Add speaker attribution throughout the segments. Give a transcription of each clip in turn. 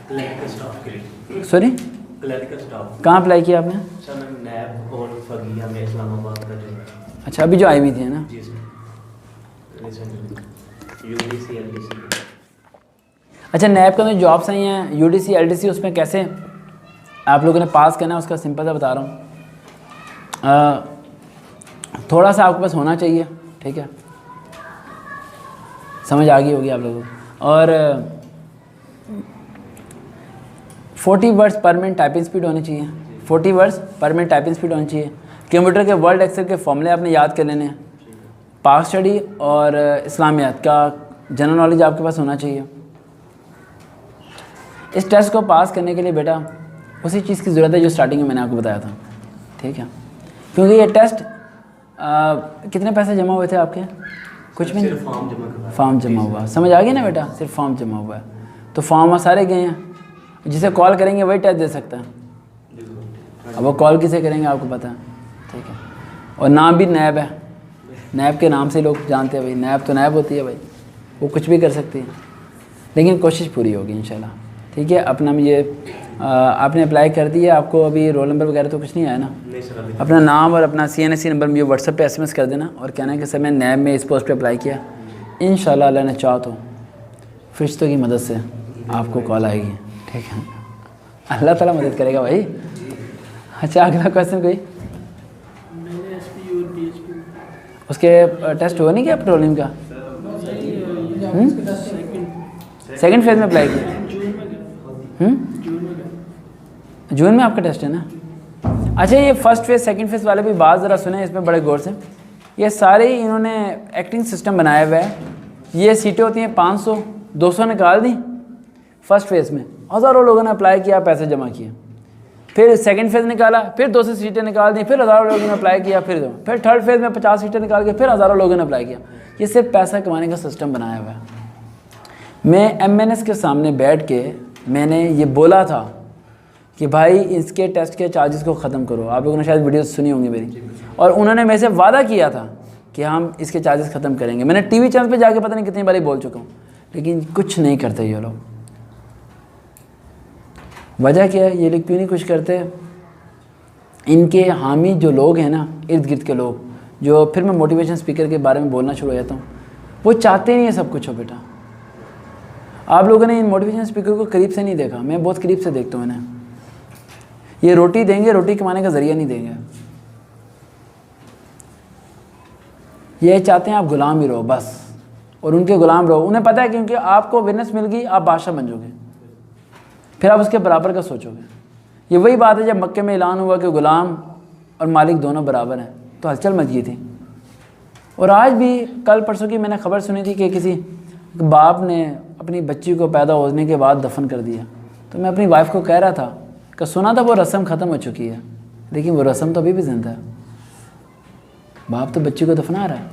Speaker 1: Clerical staff के लिए।
Speaker 2: Sorry,
Speaker 1: clerical staff
Speaker 2: कहाँ अप्लाई किया आपने?
Speaker 1: सर मैं नैब और फगिया में इस्लामाबाद का जो है।
Speaker 2: अच्छा, अभी जो आई हुई थी ना?
Speaker 1: जी सर, रिसेंटली यूडीसी एलडीसी।
Speaker 2: अच्छा, नैब का जो जॉब्स आई हैं यूडीसी एलडीसी, उसमें कैसे आप लोगों ने पास करना है उसका सिंपल सा बता रहा हूँ। थोड़ा सा आपके पास होना चाहिए, ठीक है, समझ आ गई होगी आप लोगों को। और 40 वर्ड्स पर मिनट टाइपिंग स्पीड होनी चाहिए, 40 वर्ड्स पर मिनट टाइपिंग स्पीड होनी चाहिए। कंप्यूटर के वर्ड एक्सेल के फॉर्मूले आपने याद कर लेने हैं। पाक स्टडी और इस्लामियात का जनरल नॉलेज आपके पास होना चाहिए। इस टेस्ट को पास करने के लिए बेटा उसी चीज़ की ज़रूरत है जो स्टार्टिंग में मैंने आपको बताया था, ठीक है, क्योंकि ये टेस्ट कितने पैसे जमा हुए थे आपके? कुछ भी नहीं, फॉर्म जमा हुआ। समझ आ गई ना बेटा, सिर्फ फॉर्म जमा हुआ है, तो फॉर्म सारे गए हैं। जिसे कॉल करेंगे वही टेस्ट दे सकता है। अब वो कॉल किसे करेंगे आपको पता है, ठीक है। और नाम भी नैब है, नैब के नाम से लोग जानते हैं भाई, नैब तो नैब होती है भाई, वो कुछ भी कर सकती है, लेकिन कोशिश पूरी होगी इंशाल्लाह, ठीक है। अपना ये आपने अप्लाई कर दिया, आपको अभी रोल नंबर वगैरह तो कुछ नहीं आया ना?
Speaker 1: नहीं सर अभी।
Speaker 2: अपना नाम और अपना CNSE नंबर मुझे व्हाट्सएप पे SMS कर देना और कहना है कि सर मैं नैब में इस पोस्ट पे अप्लाई किया। इंशाल्लाह अल्लाह ने चाहा तो फरिश्तों की मदद से आपको कॉल आएगी, ठीक है, अल्लाह ताला मदद करेगा भाई। अच्छा, अगला क्वेश्चन कोई? उसके टेस्ट हुआ नहीं क्या पेट्रोलियम का? सेकंड फेज में अप्लाई किया? जून में आपका टेस्ट है ना? अच्छा, ये फर्स्ट फेज़ सेकंड फेज़ वाले भी बात ज़रा सुने इसमें बड़े गौर से। ये सारे इन्होंने एक्टिंग सिस्टम बनाया हुआ है। ये सीटें होती हैं 500, 200 निकाल दी फर्स्ट फेज़ में, हज़ारों लोगों ने अप्लाई किया, पैसे जमा किए। फिर सेकंड फेज़ निकाला, फिर 200 सीटें निकाल दी, फिर हज़ारों लोगों ने अप्लाई किया। फिर थर्ड फेज़ में 50 सीटें निकाल के फिर हज़ारों लोगों ने अप्लाई किया। ये सिर्फ पैसा कमाने का सिस्टम बनाया हुआ है। मैं MNS के सामने बैठ के मैंने ये बोला था कि भाई इसके टेस्ट के चार्जेस को ख़त्म करो। आप लोगों ने शायद वीडियो सुनी होंगी मेरी, और उन्होंने मेरे से वादा किया था कि हम इसके चार्जेस ख़त्म करेंगे। मैंने टीवी चैनल पे जाके पता नहीं कितनी बारी बोल चुका हूँ, लेकिन कुछ नहीं करते ये लोग। वजह क्या है, ये लोग क्यों नहीं कुछ करते? इनके हामी जो लोग हैं ना, इर्द गिर्द के लोग, जो फिर मैं मोटिवेशन स्पीकर के बारे में बोलना शुरू हो जाता हूँ, वो चाहते नहीं है सब कुछ हो बेटा। आप लोगों ने इन मोटिवेशन स्पीकर को करीब से नहीं देखा, मैं बहुत करीब से देखता हूँ इन्हें। ये रोटी देंगे, रोटी कमाने का ज़रिया नहीं देंगे। ये चाहते हैं आप गुलाम ही रहो बस, और उनके गुलाम रहो। उन्हें पता है क्योंकि आपको विटनेस मिल गई, आप बादशाह बन जाओगे, फिर आप उसके बराबर का सोचोगे। ये वही बात है जब मक्के में ऐलान हुआ कि गुलाम और मालिक दोनों बराबर हैं, तो हलचल मच गई थी। और आज भी कल परसों की मैंने खबर सुनी थी कि किसी बाप ने अपनी बच्ची को पैदा होने के बाद दफन कर दिया। तो मैं अपनी वाइफ को कह रहा था कि सुना था वो रस्म ख़त्म हो चुकी है, लेकिन वो रस्म तो अभी भी जिंदा है। बाप तो बच्ची को दफना रहा है।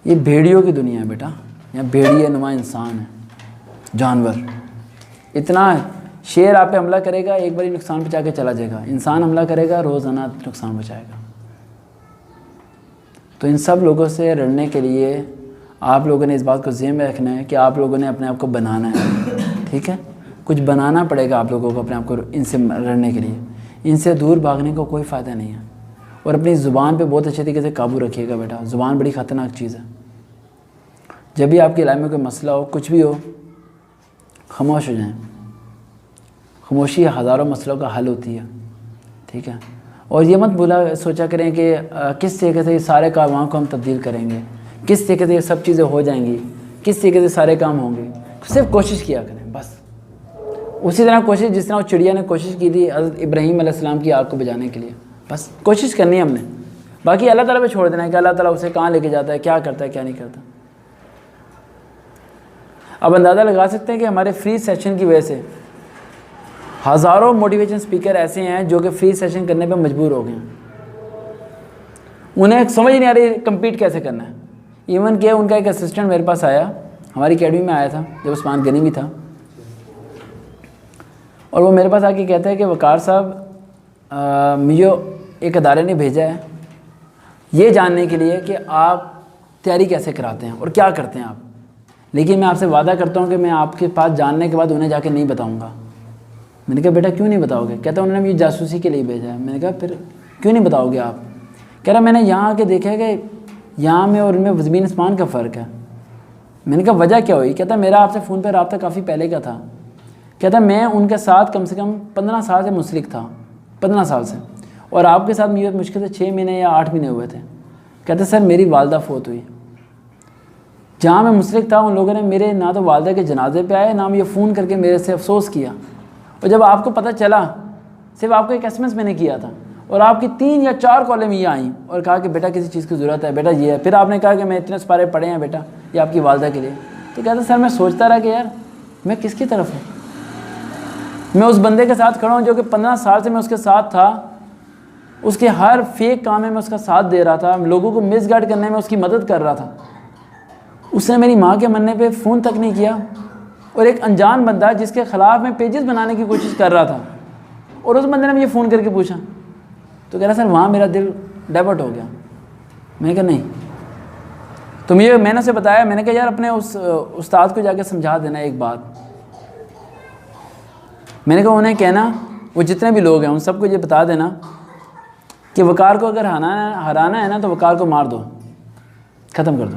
Speaker 2: ये भेड़ियों की दुनिया है बेटा, यहाँ भेड़िए नुमा इंसान है, जानवर। इतना शेर आप पे हमला करेगा, एक बारी नुकसान पहुँचा के चला जाएगा। इंसान हमला करेगा, रोज़ाना नुकसान पहुँचाएगा। तो इन सब लोगों से लड़ने के लिए आप लोगों ने इस बात को ज़हन में रखना है कि आप लोगों ने अपने आप को बनाना है, ठीक है। कुछ बनाना पड़ेगा आप लोगों को अपने आप को इनसे लड़ने के लिए। इनसे दूर भागने का कोई फ़ायदा नहीं है। और अपनी ज़ुबान पे बहुत अच्छे तरीके से काबू रखिएगा बेटा। ज़ुबान बड़ी ख़तरनाक चीज़ है। जब भी आपकी लाइफ में कोई मसला हो, कुछ भी हो, खामोश हो जाएं। खामोशी हज़ारों मसलों का हल होती है, ठीक है। और ये मत भूला सोचा करें कि किस तरीके से सारे कामों को हम तब्दील करेंगे, किस तरीके से ये सब चीज़ें हो जाएंगी, किस तरीके से सारे काम होंगे। सिर्फ कोशिश किया करें बस। उसी तरह कोशिश जिस तरह चिड़िया ने कोशिश की थी हज़रत इब्राहीम अलैहिस्सलाम की आग को बुझाने के लिए, बस कोशिश करनी है हमने। बाकी अल्लाह ताला पे छोड़ देना है कि अल्लाह ताला उसे कहाँ लेके जाता है, क्या करता है, क्या नहीं करता। अब अंदाज़ा लगा सकते हैं कि हमारे फ्री सेशन की वजह से हज़ारों मोटिवेशन स्पीकर ऐसे हैं जो कि फ्री सेशन करने पे मजबूर हो गए हैं। उन्हें समझ नहीं आ रही कम्पीट कैसे करना है। इवन कि उनका एक असिस्टेंट मेरे पास आया, हमारी अकेडमी में आया था जब उस्मान गनी भी था, और वो मेरे पास आके कहता है कि वकार साहब मुझे एक अदारे ने भेजा है ये जानने के लिए कि आप तैयारी कैसे कराते हैं और क्या करते हैं आप। लेकिन मैं आपसे वादा करता हूँ कि मैं आपके पास जानने के बाद उन्हें जाके नहीं बताऊँगा। मैंने कहा बेटा क्यों नहीं बताओगे? कहता उन्होंने मुझे जासूसी के लिए भेजा है। मैंने कहा फिर क्यों नहीं बताओगे आप? कह रहा मैंने यहाँ आके देखा है कि यहाँ में और इनमें ज़मीन आसमान का फ़र्क है। मैंने कहा वजह क्या हुई? कहता मेरा आपसे फ़ोन पर रब्ता काफ़ी पहले का था। कहता मैं उनके साथ कम से कम 15 साल से मुंसलिक था, 15 साल से, और आपके साथ मुझे मुश्किल से 6 महीने या 8 महीने हुए थे। कहते सर मेरी वालदा फोत हुई। जहाँ मैं मुंसलिक था उन लोगों ने मेरे ना तो वालदा के जनाजे पे आए, ना मुझे फ़ोन करके मेरे से अफसोस किया। और जब आपको पता चला, सिर्फ आपको एक SMS मैंने किया था और आपकी 3 या 4 कॉलम ये आई और कहा कि बेटा किसी चीज़ की ज़रूरत है, बेटा ये है। फिर आपने कहा कि मैं इतने सिपारे पढ़े हैं बेटा, ये आपकी वालदा के लिए। तो कहता सर मैं सोचता रहा कि यार मैं किसकी तरफ हूँ? मैं उस बंदे के साथ खड़ा हूँ जो कि 15 साल से मैं उसके साथ था, उसके हर फेक काम में मैं उसका साथ दे रहा था, लोगों को मिसगाइड करने में उसकी मदद कर रहा था। उसने मेरी माँ के मरने पे फ़ोन तक नहीं किया। और एक अनजान बंदा जिसके ख़िलाफ़ मैं पेजेस बनाने की कोशिश कर रहा था, और उस बंदे ने मुझे फ़ोन करके पूछा। तो कह रहा सर वहाँ मेरा दिल डाइवर्ट हो गया। मैंने कहा नहीं, तो मैंने उसे बताया, मैंने कहा यार अपने उस उस्ताद को जाके समझा देना एक बात। मैंने कहा उन्हें कहना, वो जितने भी लोग हैं उन सबको ये बता देना कि वकार को अगर हराना है ना तो वकार को मार दो, ख़त्म कर दो।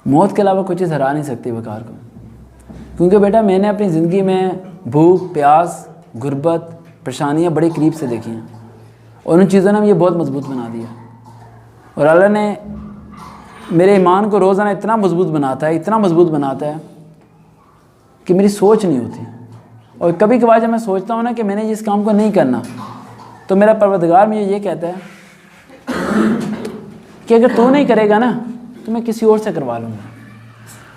Speaker 2: मौत के अलावा कोई चीज़ हरा नहीं सकती वकार को। क्योंकि बेटा मैंने अपनी ज़िंदगी में भूख, प्यास, गुर्बत, परेशानियाँ बड़े करीब से देखी हैं, और उन चीज़ों ने मुझे बहुत मजबूत बना दिया। और अल्लाह ने मेरे ईमान को रोज़ाना इतना मजबूत बनाता है, इतना मजबूत बनाता है कि मेरी सोच नहीं होती। और कभी कभार जब मैं सोचता हूँ ना कि मैंने इस काम को नहीं करना, तो मेरा परवरदिगार मुझे ये कहता है कि अगर तू नहीं करेगा ना तो मैं किसी और से करवा लूँगा।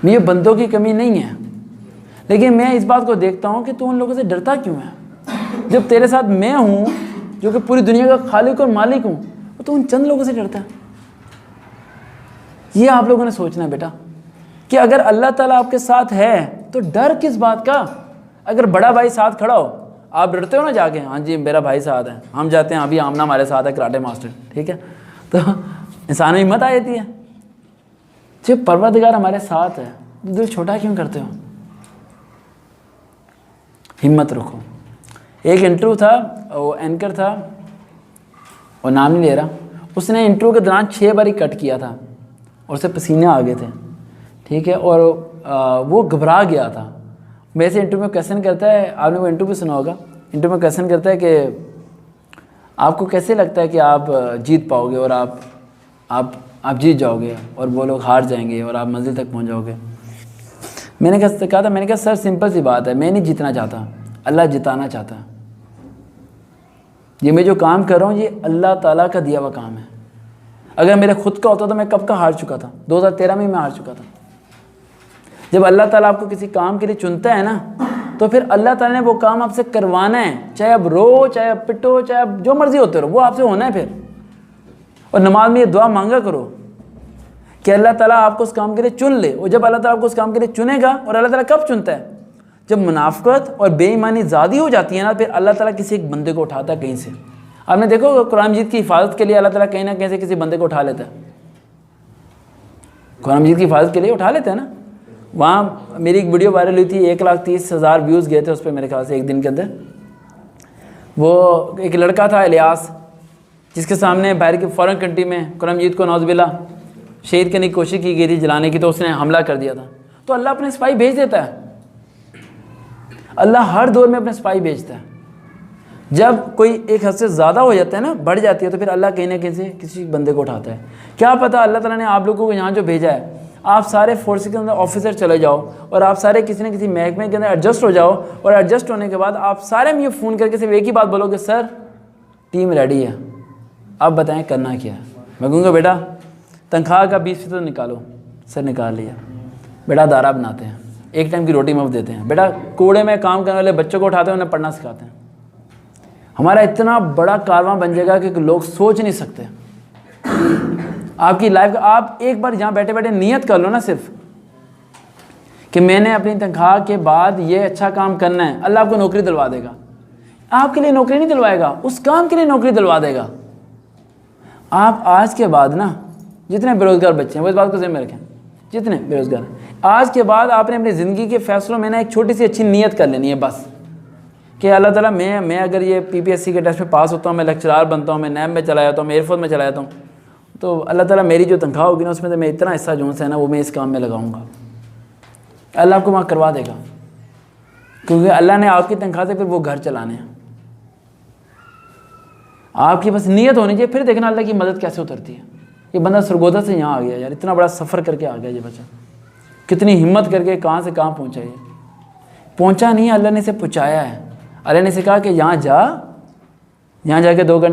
Speaker 2: मुझे बंदों की कमी नहीं है, लेकिन मैं इस बात को देखता हूँ कि तू उन लोगों से डरता क्यों है? जब तेरे साथ मैं हूँ जो कि पूरी दुनिया का खालिक और मालिक हूँ, तो उन चंद लोगों से डरता है। ये आप लोगों ने सोचना है बेटा कि अगर अल्लाह ताला आपके साथ है तो डर किस बात का? अगर बड़ा भाई साथ खड़ा हो, आप डरते हो ना जाके, हाँ जी मेरा भाई साथ है, हम जाते हैं, अभी आमना हमारे साथ है कराटे मास्टर, ठीक है, तो इंसान में हिम्मत आ जाती है। जब परवरदिगार हमारे साथ है तो दिल छोटा क्यों करते हो? हिम्मत रखो। एक इंटरव्यू था, वो एंकर था, और नाम नहीं ले रहा, उसने इंटरव्यू के दौरान 6 बार कट किया था और उसे पसीने आ गए थे, ठीक है, और वो घबरा गया था। वैसे इंटरव्यू में क्वेश्चन करता है, आपने वो इंटरव्यू सुना होगा, इंटरव्यू में क्वेश्चन करता है कि आपको कैसे लगता है कि आप जीत पाओगे और आप जीत जाओगे और वो लोग हार जाएंगे और आप मंजिल तक पहुंच जाओगे। मैंने कहा सर सिंपल सी बात है, मैं नहीं जीतना चाहता, अल्लाह जिताना चाहता है। ये मैं जो काम कर रहा हूँ ये अल्लाह ताला का दिया हुआ काम है। अगर मेरा खुद का होता तो मैं कब का हार चुका था, 2013 में मैं हार चुका था। जब अल्लाह ताला आपको किसी काम के लिए चुनता है ना, तो फिर अल्लाह ताला ने वो काम आपसे करवाना है, चाहे आप रो, चाहे आप पिटो, चाहे आप जो मर्जी होते रहो, वो आपसे होना है फिर। और नमाज में ये दुआ मांगा करो कि अल्लाह ताला आपको उस काम के लिए चुन ले। और जब अल्लाह ताला आपको उस काम के लिए चुनेगा, और अल्लाह ताला कब चुनता है? जब मुनाफिकत और बेईमानी ज़्यादा हो जाती है ना, फिर अल्लाह ताला किसी एक बंदे को उठाता है कहीं से। आपने देखो कुरान मजीद की हिफाजत के लिए अल्लाह ताला कहीं ना कहीं से किसी बंदे को उठा लेता है। कुरान मजीद की हिफाजत के लिए उठा लेते हैं ना। वहाँ मेरी एक वीडियो वायरल हुई थी, 1,30,000 व्यूज़ गए थे उस पर मेरे ख्याल से एक दिन के अंदर। वो एक लड़का था इलियास, जिसके सामने बाहर की फॉरेन कंट्री में कुरान मजीद को नौज़बिल्ला शहीद करने की कोशिश की गई थी, जलाने की, तो उसने हमला कर दिया था। तो अल्लाह अपने सिपाही भेज देता है। अल्लाह हर दौर में अपने सिपाही भेजता है। जब कोई एक हद से ज़्यादा हो जाता है ना, बढ़ जाती है, तो फिर अल्लाह कहीं ना कहीं से किसी बंदे को उठाता है। क्या पता अल्लाह ताला ने आप लोगों को यहाँ जो भेजा है, आप सारे फोर्स के अंदर ऑफिसर चले जाओ और आप सारे किसी न किसी महकमे के अंदर एडजस्ट हो जाओ, और एडजस्ट होने के बाद आप सारे मुझे फ़ोन करके सिर्फ एक ही बात बोलोगे, सर टीम रेडी है, अब बताएं करना क्या है। मैं कहूँगा बेटा तनख्वाह का 20% निकालो। सर निकाल लिया। बेटा दारा बनाते हैं, एक टाइम की रोटी मुफ्त देते हैं। बेटा कूड़े में काम करने वाले बच्चों को उठाते हैं, उन्हें पढ़ना सिखाते हैं। हमारा इतना बड़ा कारवां बन जाएगा कि लोग सोच नहीं सकते। आपकी लाइफ का आप एक बार यहाँ बैठे बैठे नियत कर लो ना, सिर्फ कि मैंने अपनी तनख्वाह के बाद ये अच्छा काम करना है, अल्लाह आपको नौकरी दिलवा देगा। आपके लिए नौकरी नहीं दिलवाएगा, उस काम के लिए नौकरी दिलवा देगा। आप आज के बाद ना जितने बेरोजगार बच्चे हैं वो इस बात को ज़हन में रखें, जितने बेरोज़गार हैं। आज के बाद आपने अपनी ज़िंदगी के फ़ैसलों में ना एक छोटी सी अच्छी नीयत कर लेनी है बस, कि अल्लाह ताला मैं अगर ये PPSC के टेस्ट में पास होता हूँ, मैं लेक्चरार बनता हूँ, मैं नैब में चला जाता हूँ, मैं एयरफोर्स में चला जाता हूँ, तो अल्लाह ताला मेरी जो तनख्वाह होगी ना उसमें तो मैं इतना हिस्सा जो है ना वो मैं इस काम में लगाऊंगा, अल्लाह आपको वहाँ करवा देगा, क्योंकि अल्लाह ने आपकी तनख्वाह से फिर वो घर चलाने हैं। आपकी बस नीयत होनी चाहिए, फिर देखना अल्लाह की मदद कैसे उतरती है। ये बंदा सरगोदा से यहाँ आ गया यार, इतना बड़ा सफ़र करके आ गया ये बच्चा, कितनी हिम्मत करके कहाँ से कहाँ पहुँचा, ये पहुँचा नहीं, अल्लाह ने इसे पहुँचाया है। अल्लाह ने इसे कहा कि यहाँ जाके 2 घंटे